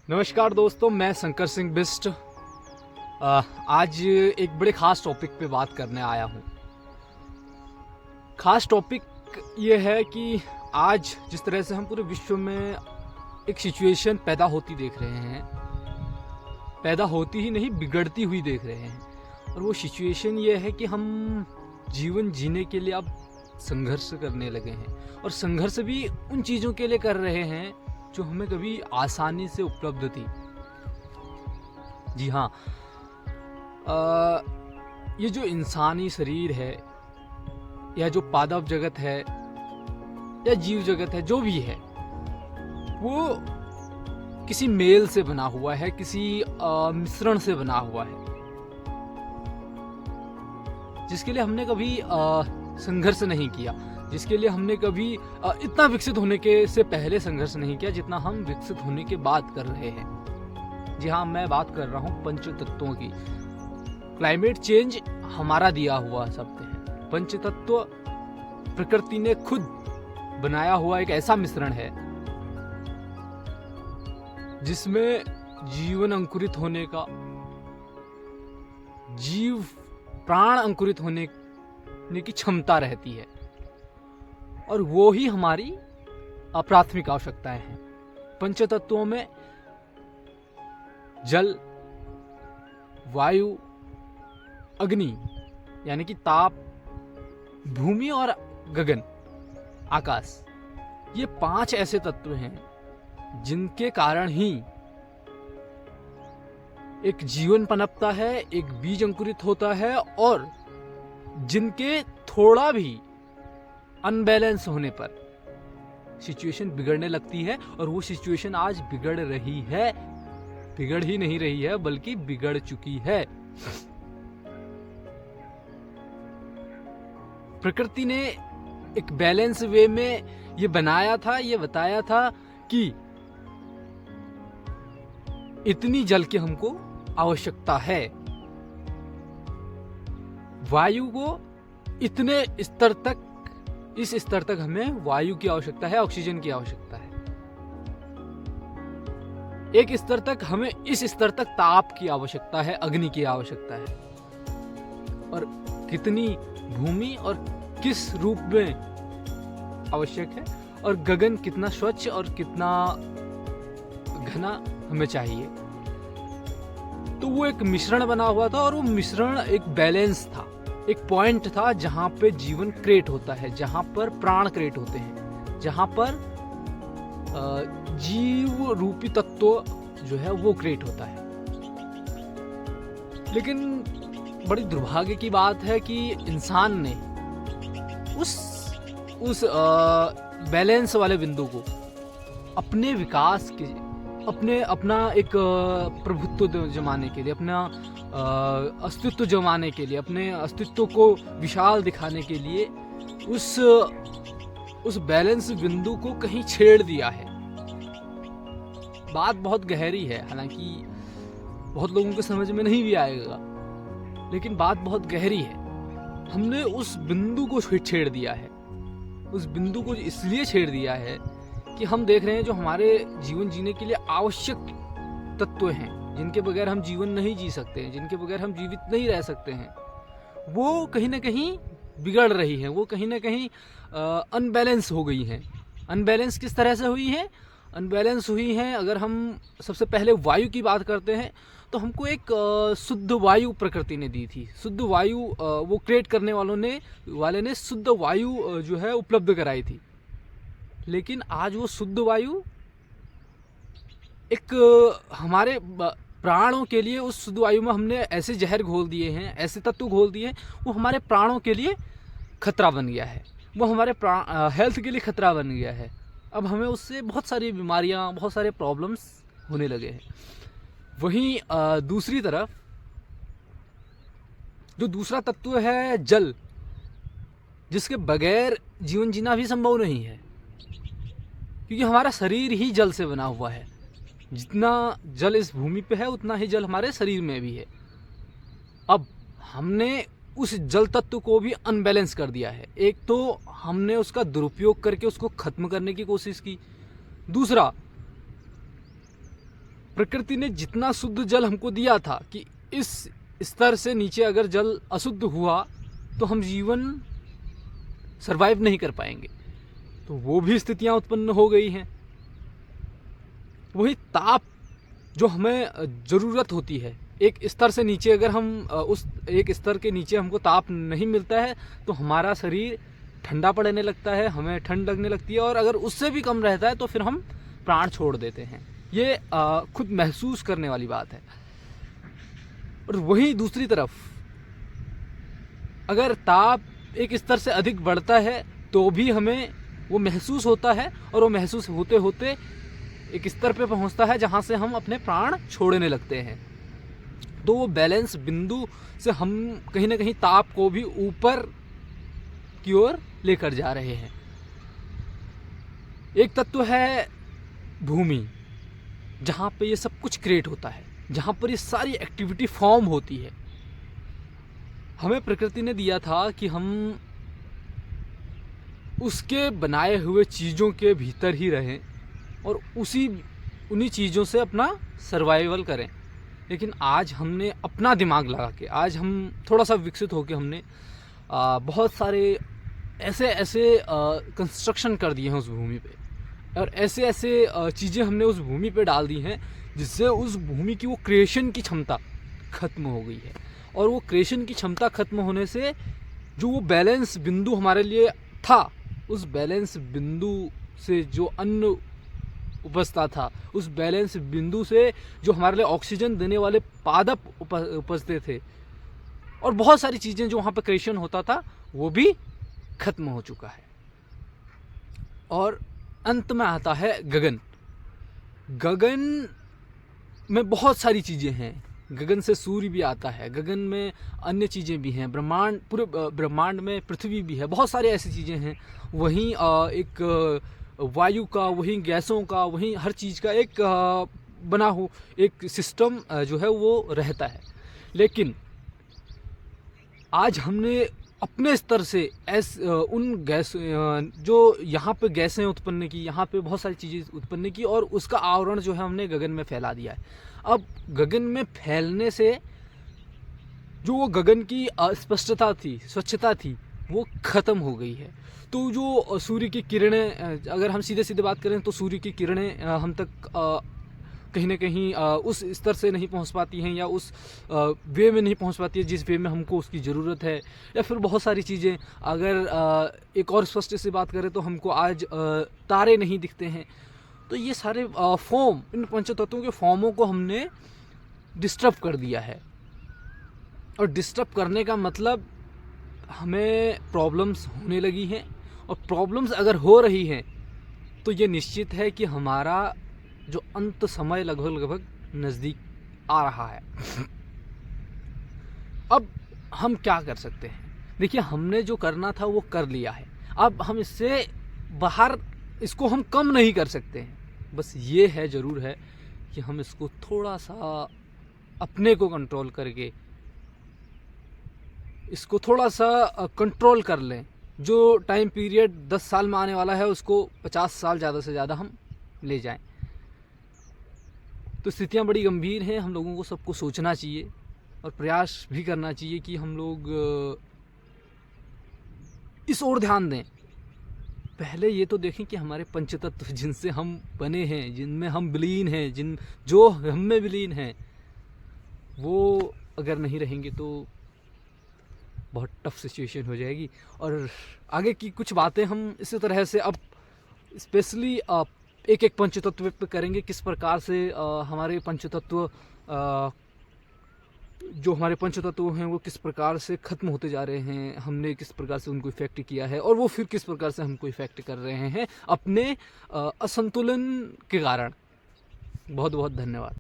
नमस्कार दोस्तों, मैं शंकर सिंह बिस्ट आज एक बड़े ख़ास टॉपिक पे बात करने आया हूँ। ख़ास टॉपिक ये है कि आज जिस तरह से हम पूरे विश्व में एक सिचुएशन पैदा होती देख रहे हैं, पैदा होती ही नहीं बिगड़ती हुई देख रहे हैं, और वो सिचुएशन ये है कि हम जीवन जीने के लिए अब संघर्ष करने लगे हैं, और संघर्ष भी उन चीज़ों के लिए कर रहे हैं जो हमें कभी आसानी से उपलब्ध थी। जी हाँ, ये जो इंसानी शरीर है या जो पादप जगत है या जीव जगत है, जो भी है वो किसी मेल से बना हुआ है, किसी मिश्रण से बना हुआ है, जिसके लिए हमने कभी संघर्ष नहीं किया, जिसके लिए हमने कभी इतना विकसित होने के से पहले संघर्ष नहीं किया जितना हम विकसित होने के बाद कर रहे हैं। जी हाँ, मैं बात कर रहा हूँ पंच तत्वों की। क्लाइमेट चेंज हमारा दिया हुआ शब्द है। पंच तत्व प्रकृति ने खुद बनाया हुआ एक ऐसा मिश्रण है जिसमें जीवन अंकुरित होने का, जीव प्राण अंकुरित होने की क्षमता रहती है, और वो ही हमारी प्राथमिक आवश्यकताएं हैं। पंच तत्वों में जल, वायु, अग्नि यानी कि ताप, भूमि और गगन, आकाश, ये 5 ऐसे तत्व हैं जिनके कारण ही एक जीवन पनपता है, एक बीज अंकुरित होता है, और जिनके थोड़ा भी अनबैलेंस होने पर सिचुएशन बिगड़ने लगती है, और वो सिचुएशन आज बिगड़ रही है, बिगड़ ही नहीं रही है बल्कि बिगड़ चुकी है। प्रकृति ने एक बैलेंस वे में ये बनाया था, ये बताया था कि इतनी जल की हमको आवश्यकता है, वायु को इतने स्तर तक, इस स्तर तक हमें वायु की आवश्यकता है, ऑक्सीजन की आवश्यकता है, एक स्तर तक हमें इस स्तर तक ताप की आवश्यकता है, अग्नि की आवश्यकता है, और कितनी भूमि और किस रूप में आवश्यक है, और गगन कितना स्वच्छ और कितना घना हमें चाहिए। तो वो एक मिश्रण बना हुआ था, और वो मिश्रण एक बैलेंस था, एक पॉइंट था जहां पे जीवन क्रिएट होता है, जहां पर प्राण क्रिएट होते हैं, जहां पर जीव रूपी तत्व जो है वो क्रिएट होता है। लेकिन बड़ी दुर्भाग्य की बात है कि इंसान ने उस बैलेंस वाले बिंदु को अपने विकास के, अपना एक प्रभुत्व जमाने के लिए, अपना अस्तित्व जमाने के लिए, अपने अस्तित्व को विशाल दिखाने के लिए उस बैलेंस बिंदु को कहीं छेड़ दिया है। बात बहुत गहरी है, हालांकि बहुत लोगों के समझ में नहीं भी आएगा, लेकिन बात बहुत गहरी है। हमने उस बिंदु को छेड़ दिया है। उस बिंदु को इसलिए छेड़ दिया है कि हम देख रहे हैं जो हमारे जीवन जीने के लिए आवश्यक तत्व हैं, जिनके बगैर हम जीवन नहीं जी सकते हैं, जिनके बगैर हम जीवित नहीं रह सकते हैं, वो कहीं ना कहीं बिगड़ रही हैं, वो कहीं ना कहीं अनबैलेंस हो गई हैं। अनबैलेंस किस तरह से हुई है? अनबैलेंस हुई हैं, अगर हम सबसे पहले वायु की बात करते हैं तो हमको एक शुद्ध वायु प्रकृति ने दी थी। शुद्ध वायु वो क्रिएट करने वाले ने शुद्ध वायु जो है उपलब्ध कराई थी। लेकिन आज वो शुद्ध वायु एक हमारे प्राणों के लिए, उस शुद्ध वायु में हमने ऐसे जहर घोल दिए हैं, ऐसे तत्व घोल दिए हैं, वो हमारे प्राणों के लिए खतरा बन गया है, वो हमारे हेल्थ के लिए खतरा बन गया है। अब हमें उससे बहुत सारी बीमारियां, बहुत सारे प्रॉब्लम्स होने लगे हैं। वहीं दूसरी तरफ जो दूसरा तत्व है जल, जिसके बगैर जीवन जीना भी संभव नहीं है, क्योंकि हमारा शरीर ही जल से बना हुआ है। जितना जल इस भूमि पे है उतना ही जल हमारे शरीर में भी है। अब हमने उस जल तत्व को भी अनबैलेंस कर दिया है। एक तो हमने उसका दुरुपयोग करके उसको खत्म करने की कोशिश की, दूसरा प्रकृति ने जितना शुद्ध जल हमको दिया था कि इस स्तर से नीचे अगर जल अशुद्ध हुआ तो हम जीवन सरवाइव नहीं कर पाएंगे, तो वो भी स्थितियां उत्पन्न हो गई हैं। वही ताप जो हमें ज़रूरत होती है, एक स्तर से नीचे अगर हम उस एक स्तर के नीचे हमको ताप नहीं मिलता है तो हमारा शरीर ठंडा पड़ने लगता है, हमें ठंड लगने लगती है, और अगर उससे भी कम रहता है तो फिर हम प्राण छोड़ देते हैं। ये खुद महसूस करने वाली बात है। और वहीं दूसरी तरफ अगर ताप एक स्तर से अधिक बढ़ता है तो भी हमें वो महसूस होता है, और वो महसूस होते होते एक स्तर पे पहुंचता है जहां से हम अपने प्राण छोड़ने लगते हैं। तो वो बैलेंस बिंदु से हम कहीं ना कहीं ताप को भी ऊपर की ओर लेकर जा रहे हैं। एक तत्व है भूमि, जहां पे ये सब कुछ क्रिएट होता है, जहां पर ये सारी एक्टिविटी फॉर्म होती है। हमें प्रकृति ने दिया था कि हम उसके बनाए हुए चीज़ों के भीतर ही रहें और उन्हीं चीज़ों से अपना सर्वाइवल करें। लेकिन आज हमने अपना दिमाग लगा के, आज हम थोड़ा सा विकसित होकर हमने बहुत सारे ऐसे कंस्ट्रक्शन कर दिए हैं उस भूमि पे, और ऐसे चीज़ें हमने उस भूमि पे डाल दी हैं जिससे उस भूमि की वो क्रिएशन की क्षमता ख़त्म हो गई है। और वो क्रिएशन की क्षमता ख़त्म होने से जो वो बैलेंस बिंदु हमारे लिए था, उस बैलेंस बिंदु से जो अन्न उपजता था, उस बैलेंस बिंदु से जो हमारे लिए ऑक्सीजन देने वाले पादप उपजते थे, और बहुत सारी चीज़ें जो वहाँ पर क्रिएशन होता था, वो भी खत्म हो चुका है। और अंत में आता है गगन। गगन में बहुत सारी चीज़ें हैं। गगन से सूर्य भी आता है, गगन में अन्य चीज़ें भी हैं, ब्रह्मांड, पूरे ब्रह्मांड में पृथ्वी भी है, बहुत सारी ऐसी चीज़ें हैं। वहीं एक वायु का, वहीं गैसों का, वहीं हर चीज़ का एक बना हो एक सिस्टम जो है वो रहता है। लेकिन आज हमने अपने स्तर से उन गैस जो यहाँ पे गैसें उत्पन्न की, यहाँ पे बहुत सारी चीज़ें उत्पन्न की, और उसका आवरण जो है हमने गगन में फैला दिया है। अब गगन में फैलने से जो वो गगन की स्पष्टता थी, स्वच्छता थी, वो ख़त्म हो गई है। तो जो सूर्य की किरणें, अगर हम सीधे सीधे बात करें तो सूर्य की किरणें हम तक कहीं ना कहीं उस स्तर से नहीं पहुंच पाती हैं, या उस वे में नहीं पहुंच पाती है जिस वे में हमको उसकी ज़रूरत है। या फिर बहुत सारी चीज़ें, अगर एक और स्पष्ट से बात करें तो हमको आज तारे नहीं दिखते हैं। तो ये सारे फॉर्म, इन पंचतत्वों के फॉर्मों को हमने डिस्टर्ब कर दिया है। और डिस्टर्ब करने का मतलब हमें प्रॉब्लम्स होने लगी हैं, और प्रॉब्लम्स अगर हो रही हैं तो ये निश्चित है कि हमारा जो अंत समय लगभग नज़दीक आ रहा है। अब हम क्या कर सकते हैं? देखिए, हमने जो करना था वो कर लिया है। अब हम इससे बाहर, इसको हम कम नहीं कर सकते हैं। बस ये है, ज़रूर है कि हम इसको थोड़ा सा अपने को कंट्रोल करके, इसको थोड़ा सा कंट्रोल कर लें। जो टाइम पीरियड 10 साल में आने वाला है उसको 50 साल ज़्यादा से ज़्यादा हम ले जाएं। तो स्थितियाँ बड़ी गंभीर हैं। हम लोगों को सबको सोचना चाहिए और प्रयास भी करना चाहिए कि हम लोग इस ओर ध्यान दें। पहले ये तो देखें कि हमारे पंचतत्व जिनसे हम बने हैं, जिनमें हम विलीन हैं, जो हम में विलीन हैं, वो अगर नहीं रहेंगे तो बहुत टफ सिचुएशन हो जाएगी। और आगे की कुछ बातें हम इसी तरह से अब स्पेशली एक एक पंचतत्व पे करेंगे, किस प्रकार से हमारे पंचतत्व, जो हमारे पंचतत्व हैं वो किस प्रकार से ख़त्म होते जा रहे हैं, हमने किस प्रकार से उनको इफ़ेक्ट किया है, और वो फिर किस प्रकार से हमको इफ़ेक्ट कर रहे हैं अपने असंतुलन के कारण। बहुत बहुत धन्यवाद।